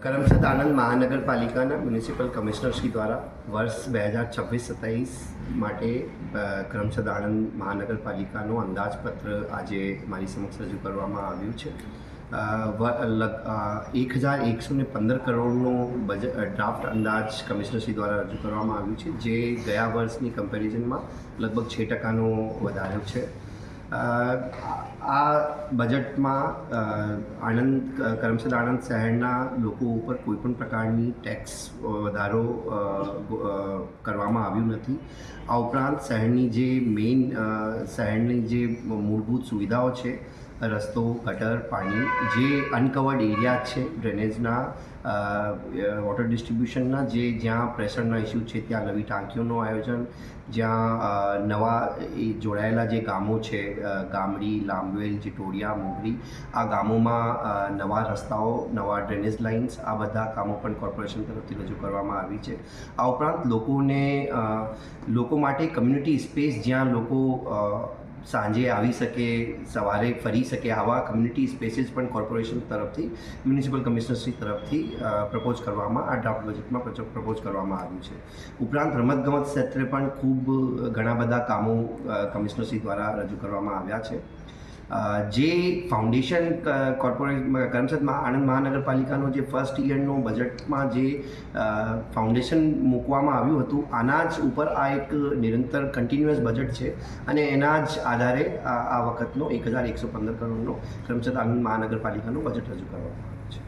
કરમસદ આણંદ મહાનગરપાલિકાના મ્યુનિસિપલ કમિશનરશ્રી દ્વારા વર્ષ 2026-27 માટે કરમસદ આણંદ મહાનગરપાલિકાનો અંદાજપત્ર આજે મારી સમક્ષ રજૂ કરવામાં આવ્યું છે. 1115 કરોડનો ડ્રાફ્ટ અંદાજ કમિશનરશ્રી દ્વારા રજૂ કરવામાં આવ્યું છે, જે ગયા વર્ષની કમ્પેરિઝનમાં લગભગ 6%નો વધારો છે. આ બજેટમાં કરમસદ આણંદ શહેરના લોકો ઉપર કોઈપણ પ્રકારની ટેક્સ વધારો કરવામાં આવ્યું નથી. આ ઉપરાંત શહેરની જે મૂળભૂત સુવિધાઓ છે, રસ્તો, ગટર, પાણી, જે અનકવર્ડ એરિયા છે, ડ્રેનેજના, વોટર ડિસ્ટ્રીબ્યુશનના, જ્યાં પ્રેશરના ઇસ્યુ છે ત્યાં નવી ટાંકીઓનું આયોજન, જ્યાં નવા જોડાયેલા જે ગામો છે, ગામડી, લાંબવેલ, જીટોડિયા, મોગરી, આ ગામોમાં નવા રસ્તાઓ, નવા ડ્રેનેજ લાઇન્સ, આ બધા કામો પણ કોર્પોરેશન તરફથી રજૂ કરવામાં આવી છે. આ ઉપરાંત લોકો માટે કમ્યુનિટી સ્પેસ, જ્યાં લોકો સાંજે આવી શકે, સવારે ફરી શકે, આવા કમ્યુનિટી સ્પેસીસ પણ કોર્પોરેશન તરફથી, મ્યુનિસિપલ કમિશનરશ્રી તરફથી પ્રપોઝ કરવામાં, આ ડ્રાફ્ટ બજેટમાં પ્રપોઝ કરવામાં આવ્યું છે. ઉપરાંત રમતગમત ક્ષેત્રે પણ ખૂબ ઘણા બધા કામો કમિશનરશ્રી દ્વારા રજૂ કરવામાં આવ્યા છે. જે ફાઉન્ડેશન કરમસદમાં આણંદ મહાનગરપાલિકાનો જે ફર્સ્ટ યરનો બજેટમાં જે ફાઉન્ડેશન મૂકવામાં આવ્યું હતું, આના જ ઉપર આ એક નિરંતર કન્ટિન્યુઅસ બજેટ છે, અને એના જ આધારે આ વખતનો 1115 કરોડનો કરમસદ આણંદ મહાનગરપાલિકાનું બજેટ રજૂ કરવામાં આવ્યું છે.